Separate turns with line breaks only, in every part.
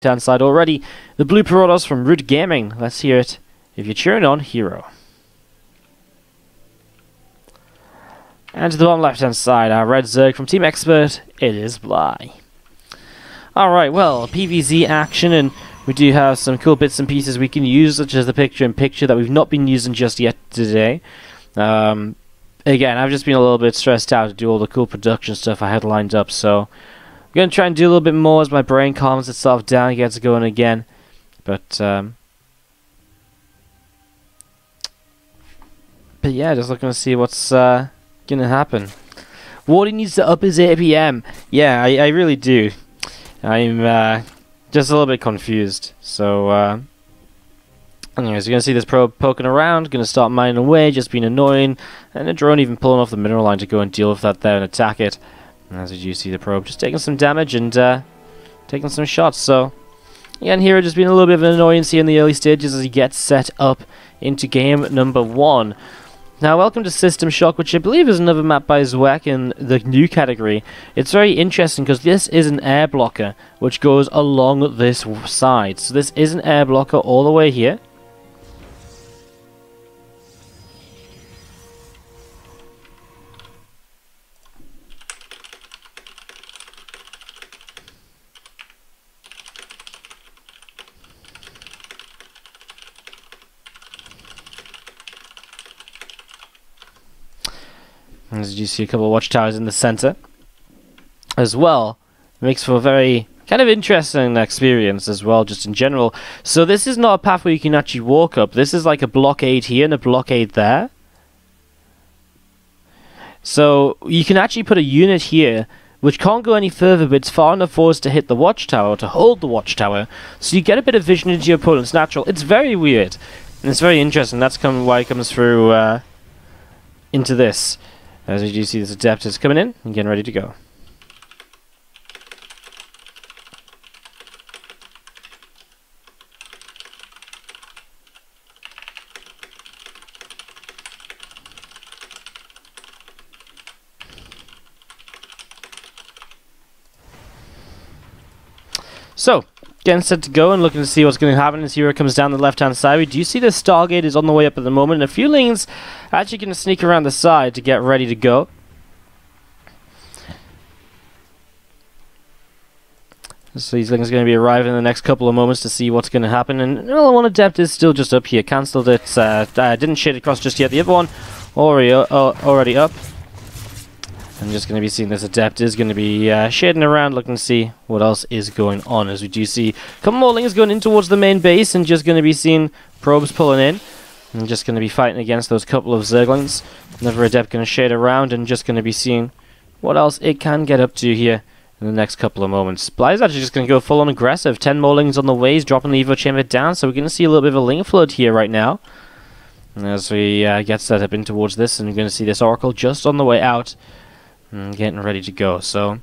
hand side already. The blue Protoss from Root Gaming. Let's hear it if you're cheering on herO. And to the bottom left hand side, our red Zerg from Team Expert, it is Bly. Alright, well, PvZ action, and we do have some cool bits and pieces we can use, such as the picture-in-picture that we've not been using just yet today. Again, I've just been a little bit stressed out to do all the cool production stuff I had lined up, so I'm going to try and do a little bit more as my brain calms itself down and gets going again. But yeah, just looking to see what's going to happen. Wardy needs to up his APM. Yeah, I really do. I'm just a little bit confused. So, anyways, you're going to see this probe poking around, going to start mining away, just being annoying, and a drone even pulling off the mineral line to go and deal with that there and attack it. And as you see the probe just taking some damage and taking some shots. So, again, here just being a little bit of an annoyance here in the early stages as he gets set up into game number 1. Now, welcome to System Shock, which I believe is another map by Zweck in the new category. It's very interesting because this is an air blocker which goes along this side. So this is an air blocker all the way here. As you see a couple of watchtowers in the center as well. It makes for a very kind of interesting experience as well, just in general. So this is not a path where you can actually walk up. This is like a blockade here and a blockade there. So you can actually put a unit here which can't go any further, but it's far enough for us to hit the watchtower, to hold the watchtower. So you get a bit of vision into your opponent's natural. It's very weird. And it's very interesting. That's why it comes through into this. As you see, this Adept is coming in and getting ready to go. So, getting set to go and looking to see what's going to happen as herO comes down the left-hand side. We do see the Stargate is on the way up at the moment, and a few lanes are actually going to sneak around the side to get ready to go. So these things are going to be arriving in the next couple of moments to see what's going to happen. And well, one Adept is still just up here. Cancelled it. Didn't shade across just yet. The other one already up. I'm just going to be seeing this Adept is going to be shading around, looking to see what else is going on. As we do see a couple more lings going in towards the main base, and just going to be seeing probes pulling in. And just going to be fighting against those couple of Zerglings. Another Adept going to shade around, and just going to be seeing what else it can get up to here in the next couple of moments. Bly's actually just going to go full on aggressive. 10 more lings on the way. He's dropping the Evo Chamber down, so we're going to see a little bit of a ling flood here right now. And as we get set up in towards this, and we're going to see this Oracle just on the way out. And getting ready to go. So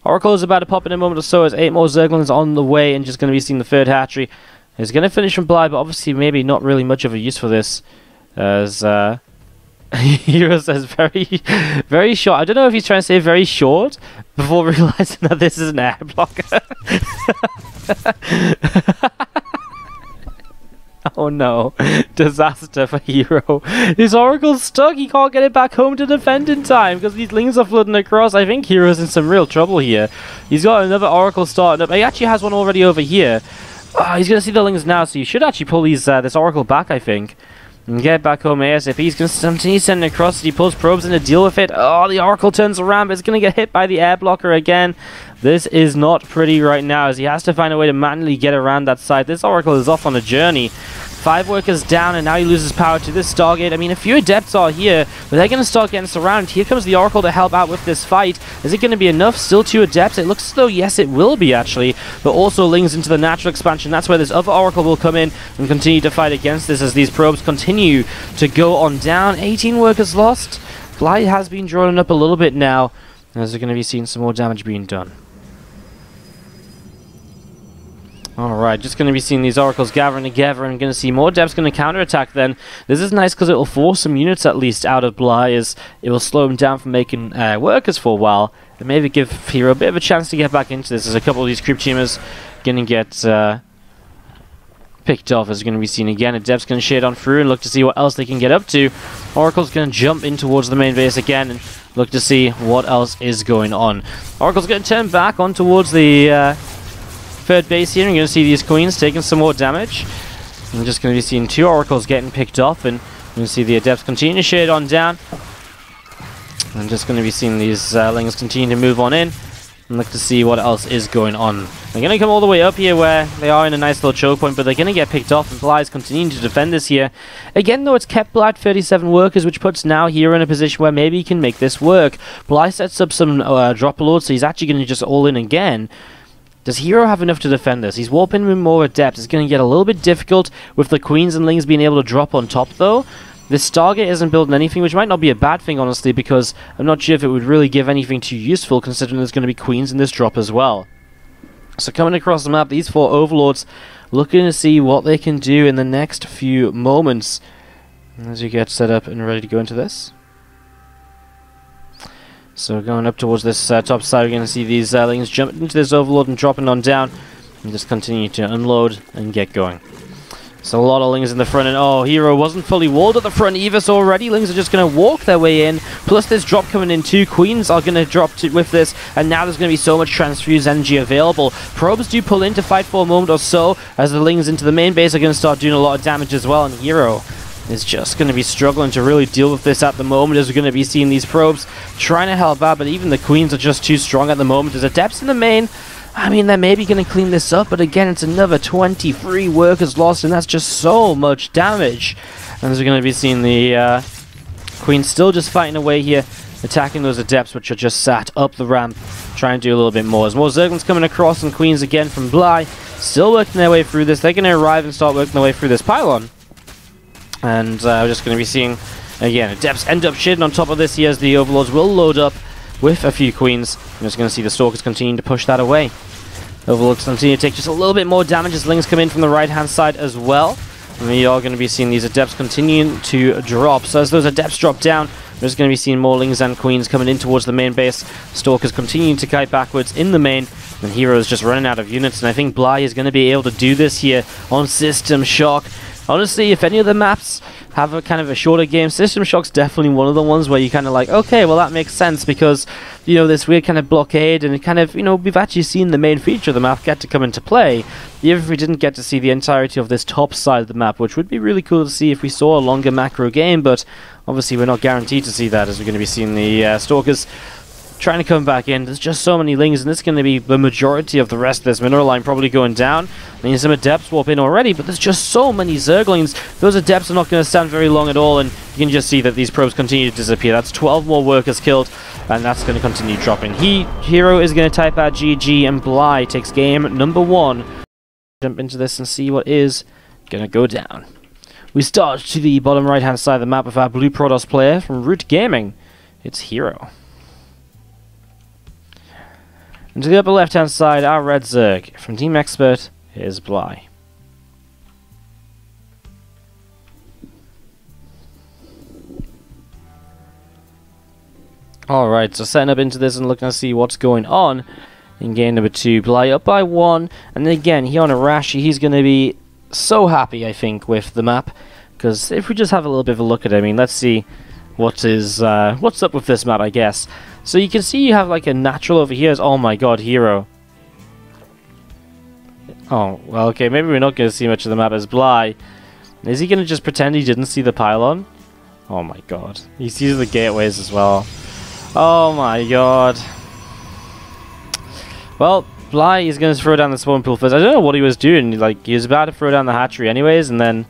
Oracle is about to pop in a moment or so as 8 more Zerglings on the way, and just going to be seeing the third hatchery. He's going to finish from Bly, but obviously maybe not really much of a use for this, as herO says very short. I don't know if he's trying to say very short before realizing that this is an air blocker. Oh no, disaster for herO. His Oracle's stuck, he can't get it back home to defend in time because these lings are flooding across. I think herO's in some real trouble here. He's got another Oracle starting up. He actually has one already over here. He's going to see the lings now, so you should actually pull this Oracle back, I think. And get back home ASAP. He's going to continue sending across. He pulls probes in to deal with it. Oh, the Oracle turns around, but it's going to get hit by the air blocker again. This is not pretty right now, as he has to find a way to manually get around that side. This Oracle is off on a journey. 5 workers down, and now he loses power to this Stargate. I mean, a few Adepts are here, but they're going to start getting surrounded. Here comes the Oracle to help out with this fight. Is it going to be enough? Still 2 Adepts. It looks as though, yes, it will be, actually. But also lings into the natural expansion. That's where this other Oracle will come in and continue to fight against this as these probes continue to go on down. 18 workers lost. Bly has been drawn up a little bit now, as we're going to be seeing some more damage being done. Alright, just going to be seeing these oracles gathering together and going to see more depths going to counterattack then. This is nice because it will force some units at least out of Bly, as it will slow him down from making workers for a while. And maybe give herO a bit of a chance to get back into this, as a couple of these creep teamers going to get picked off, as we're going to be seen again. A depth's going to shade on through and look to see what else they can get up to. Oracle's going to jump in towards the main base again and look to see what else is going on. Oracle's going to turn back on towards the third base here, and you're going to see these queens taking some more damage. I'm just going to be seeing 2 oracles getting picked off, and you're going to see the adepts continue to shade on down. I'm just going to be seeing these lings continue to move on in and look to see what else is going on. They're going to come all the way up here where they are in a nice little choke point, but they're going to get picked off, and Bly is continuing to defend this here. Again, though, it's kept Bly at 37 workers, which puts now herO in a position where maybe he can make this work. Bly sets up some drop lords, so he's actually going to just all in again. Does herO have enough to defend this? He's warping with more adepts. It's going to get a little bit difficult with the queens and lings being able to drop on top, though. This Stargate isn't building anything, which might not be a bad thing, honestly, because I'm not sure if it would really give anything too useful, considering there's going to be queens in this drop as well. So coming across the map, these 4 overlords looking to see what they can do in the next few moments as you get set up and ready to go into this. So going up towards this top side, we're going to see these lings jump into this overlord and dropping on down, and just continue to unload and get going. So a lot of lings in the front, and oh, herO wasn't fully walled at the front either, so already lings are just going to walk their way in. Plus this drop coming in too. Queens are going to drop with this, and now there's going to be so much transfused energy available. Probes do pull in to fight for a moment or so, as the lings into the main base are going to start doing a lot of damage as well, and herO is just going to be struggling to really deal with this at the moment, as we're going to be seeing these probes trying to help out, but even the queens are just too strong at the moment. There's adepts in the main. I mean, they're maybe going to clean this up, but again, it's another 23 workers lost, and that's just so much damage. And as we're going to be seeing the queen still just fighting away here, attacking those adepts, which are just sat up the ramp, trying to do a little bit more. As more zerglings coming across, and queens again from Bly, still working their way through this. They're going to arrive and start working their way through this pylon. And we're just going to be seeing, again, adepts end up shitting on top of this here, as the overlords will load up with a few queens. I'm just going to see the stalkers continue to push that away. Overlords continue to take just a little bit more damage as lings come in from the right-hand side as well. And we are going to be seeing these adepts continuing to drop. So as those adepts drop down, we're just going to be seeing more lings and queens coming in towards the main base. Stalkers continuing to kite backwards in the main, and herO is just running out of units. And I think Bly is going to be able to do this here on System Shock. Honestly, if any of the maps have a kind of a shorter game, System Shock's definitely one of the ones where you kind of like, okay, well that makes sense, because, you know, this weird kind of blockade, and it kind of, you know, we've actually seen the main feature of the map get to come into play, even if we didn't get to see the entirety of this top side of the map, which would be really cool to see if we saw a longer macro game, but obviously we're not guaranteed to see that, as we're going to be seeing the Stalkers trying to come back in. There's just so many lings, and this is going to be the majority of the rest of this mineral line probably going down. I mean, some adepts warp in already, but there's just so many zerglings. Those adepts are not going to stand very long at all, and you can just see that these probes continue to disappear. That's 12 more workers killed, and that's going to continue dropping. herO is going to type out GG, and Bly takes game number 1. Jump into this and see what is going to go down. We start to the bottom right-hand side of the map with our blue Protoss player from Root Gaming. It's herO. And to the upper left-hand side, our red Zerg. From Team Expert, here's Bly. Alright, so setting up into this and looking to see what's going on in game number 2. Bly up by 1, and again, here on Arashi, he's going to be so happy, I think, with the map. Because if we just have a little bit of a look at it, I mean, let's see what's up with this map, I guess. So you can see you have like a natural over here. Oh my god, herO. Oh, well, okay, maybe we're not going to see much of the map as Bly. Is he going to just pretend he didn't see the pylon? Oh my god. He sees the gateways as well. Oh my god. Well, Bly is going to throw down the spawn pool first. I don't know what he was doing. Like, he was about to throw down the hatchery anyways, and then,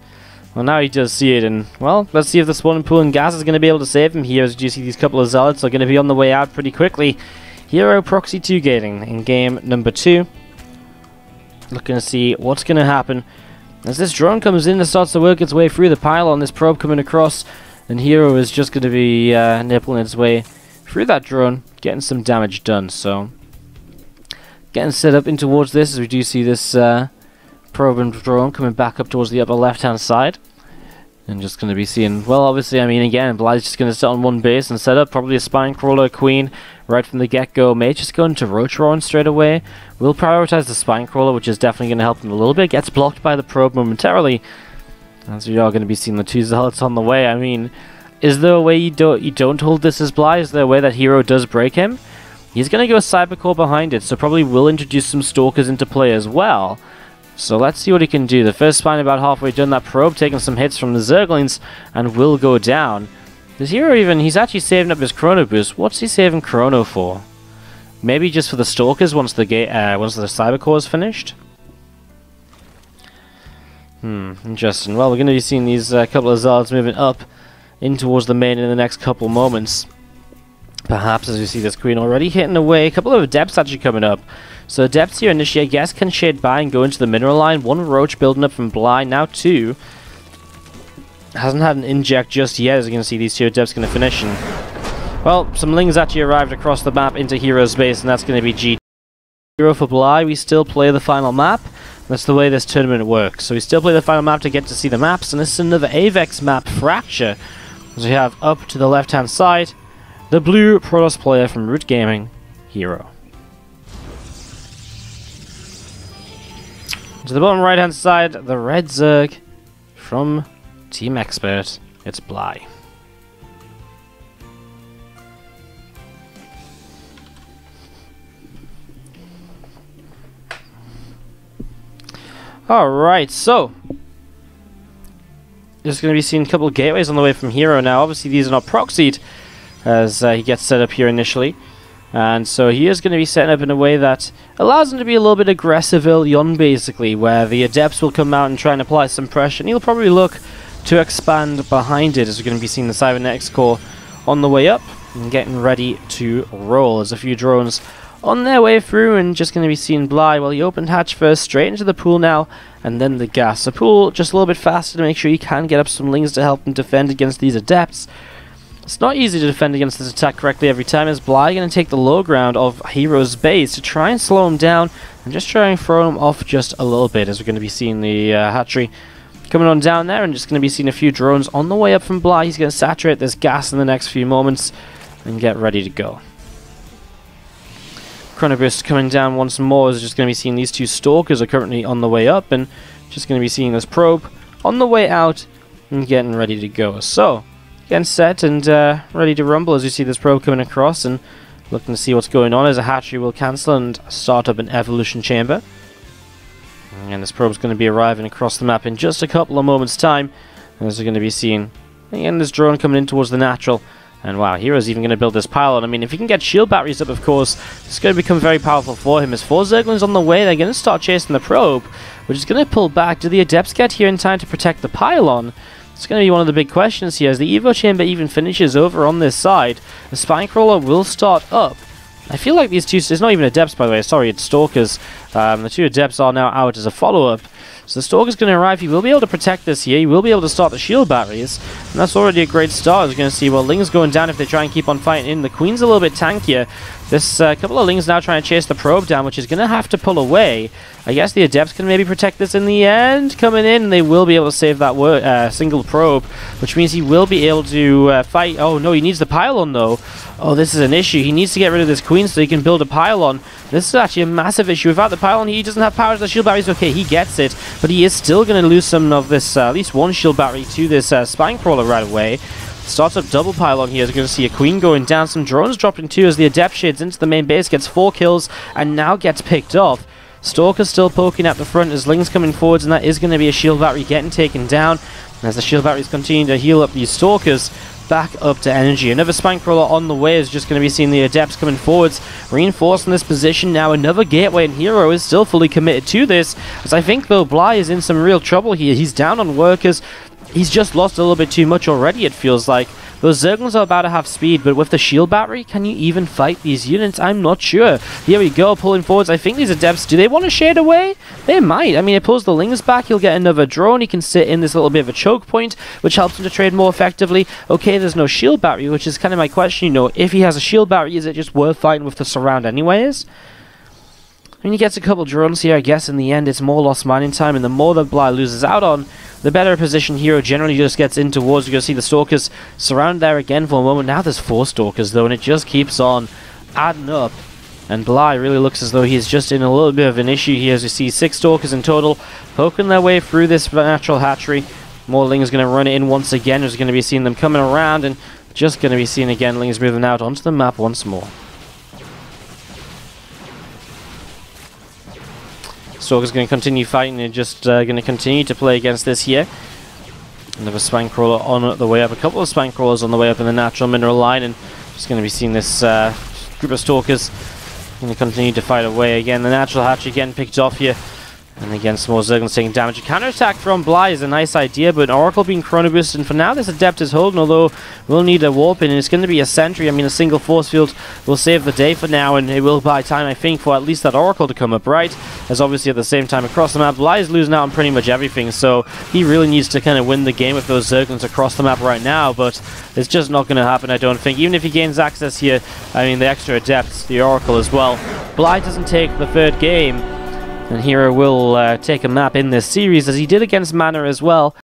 well, now he does see it, and, well, let's see if the spawning pool and gas is going to be able to save him here, as you see these couple of zealots are going to be on the way out pretty quickly. herO proxy 2 gating in game number 2. Looking to see what's going to happen. As this drone comes in and starts to work its way through the pylon, this probe coming across, and herO is just going to be nippling its way through that drone, getting some damage done, so getting set up in towards this, as we do see this probe and drone coming back up towards the upper left-hand side. And just going to be seeing, well, obviously, I mean, again, Bly's just going to sit on one base and set up probably a spine crawler queen right from the get-go. May just go into roach roaring straight away. We'll prioritize the spine crawler, which is definitely going to help him a little bit. Gets blocked by the probe momentarily, as we are going to be seeing the two zealots on the way. I mean, is there a way you don't hold this as Bly? Is there a way that herO does break him? He's going to go Cybercore behind it, so probably will introduce some stalkers into play as well. So let's see what he can do. The first spine about halfway done. That probe taking some hits from the Zerglings and will go down. Does herO even... He's actually saving up his Chrono Boost. What's he saving Chrono for? Maybe just for the Stalkers once the Cybercore is finished? Interesting. Well, we're going to be seeing these couple of Zealots moving up in towards the main in the next couple moments. Perhaps as we see this Queen already hitting away. A couple of Adepts actually coming up. So Adepts here initially, I guess, can shade by and go into the mineral line. One Roach building up from Bly, now two. Hasn't had an inject just yet, as you can see these two Adepts going to finish. And, well, some Lings actually arrived across the map into herO's base, and that's going to be G. herO for Bly, we still play the final map. That's the way this tournament works. So we still play the final map to get to see the maps, and this is another Avex map, Fracture. As we have up to the left-hand side, the blue Protoss player from Root Gaming, herO. To the bottom right-hand side, the red Zerg from Team Expert. It's Bly. Alright, so there's going to be seeing a couple of gateways on the way from herO now. Obviously, these are not proxied as he gets set up here initially. And so he is going to be setting up in a way that allows him to be a little bit aggressive early on, basically, where the Adepts will come out and try and apply some pressure, and he'll probably look to expand behind it, as we're going to be seeing the Cybernetics core on the way up and getting ready to roll. There's a few drones on their way through, and just going to be seeing Bly. Well, he opened hatch first, straight into the pool now, and then the gas. The pool just a little bit faster to make sure you can get up some Lings to help him defend against these Adepts. It's not easy to defend against this attack correctly every time, as Bly going to take the low ground of herO's base to try and slow him down and just try and throw him off just a little bit, as we're going to be seeing the hatchery coming on down there, and just going to be seeing a few drones on the way up from Bly. He's going to saturate this gas in the next few moments and get ready to go. Chrono Burst coming down once more, as just going to be seeing these two Stalkers are currently on the way up, and just going to be seeing this probe on the way out and getting ready to go. So getting set and ready to rumble as you see this probe coming across and looking to see what's going on, as a hatchery will cancel and start up an evolution chamber. And this probe's going to be arriving across the map in just a couple of moments' time, as we're going to be seeing again this drone coming in towards the natural. And wow, herO's even going to build this pylon. I mean, if he can get shield batteries up, of course, it's going to become very powerful for him. As 4 Zerglings on the way, they're going to start chasing the probe, which is going to pull back. Do the Adepts get here in time to protect the pylon? It's going to be one of the big questions here, as the Evo Chamber even finishes over on this side. The Spine Crawler will start up. I feel like these two... It's not even Adepts, by the way. Sorry, it's Stalkers. The two Adepts are now out as a follow-up. So the Stalker's going to arrive. He will be able to protect this here. He will be able to start the shield batteries. And that's already a great start. As we're going to see, well, Ling's going down if they try and keep on fighting in. The Queen's a little bit tankier. This couple of Lings now trying to chase the probe down, which is going to have to pull away. I guess the Adepts can maybe protect this in the end. Coming in, and they will be able to save that single probe, which means he will be able to fight. Oh, no, he needs the pylon, though. Oh, this is an issue. He needs to get rid of this Queen so he can build a pylon. This is actually a massive issue. Without the pylon, he doesn't have power to the shield batteries. Okay, he gets it, but he is still going to lose some of this, at least one shield battery to this Spine Crawler right away. Starts up double pylon here. As we're going to see a Queen going down. Some drones dropping too, as the Adept shades into the main base, gets 4 kills, and now gets picked off. Stalker's still poking at the front as Ling's coming forwards, and that is going to be a shield battery getting taken down. As the shield batteries continue to heal up these Stalkers back up to energy. Another Spine Crawler on the way, is just going to be seeing the Adepts coming forwards, reinforcing this position. Now another gateway, and herO is still fully committed to this, as I think though Bly is in some real trouble here. He's down on workers. He's just lost a little bit too much already, it feels like. Those Zerglings are about to have speed, but with the shield battery, can you even fight these units? I'm not sure. Here we go, pulling forwards. I think these Adepts, do they want to shade away? They might. I mean, it pulls the Lings back. He'll get another drone. He can sit in this little bit of a choke point, which helps him to trade more effectively. Okay, there's no shield battery, which is kind of my question. You know, if he has a shield battery, is it just worth fighting with the surround anyways? I mean, he gets a couple drones here. I guess in the end it's more lost mining time, and the more that Bly loses out on, the better position herO generally just gets in towards. You're going to see the Stalkers surrounded there again for a moment. Now there's 4 Stalkers though, and it just keeps on adding up. And Bly really looks as though he's just in a little bit of an issue here, as you see 6 Stalkers in total, poking their way through this natural hatchery. More Lings going to run it in once again. There's going to be seeing them coming around, and just going to be seeing again Lings moving out onto the map once more. Stalker's going to continue fighting and just going to continue to play against this here. Another Spine Crawler on the way up. A couple of Spine Crawlers on the way up in the natural mineral line, and just going to be seeing this group of Stalkers going to continue to fight away again. The natural hatch again picked off here. And again, some more Zerglings taking damage. A counterattack from Bly is a nice idea, but an Oracle being chrono boosted, and for now this Adept is holding, although we'll need a warp in, and it's going to be a sentry. I mean, a single force field will save the day for now, and it will buy time, I think, for at least that Oracle to come up, right? As obviously at the same time across the map, Bly is losing out on pretty much everything, so he really needs to kind of win the game with those Zerglings across the map right now, but it's just not going to happen, I don't think. Even if he gains access here, I mean, the extra Adept, the Oracle as well. Bly doesn't take the 3rd game, and herO will take a map in this series, as he did against Mana as well.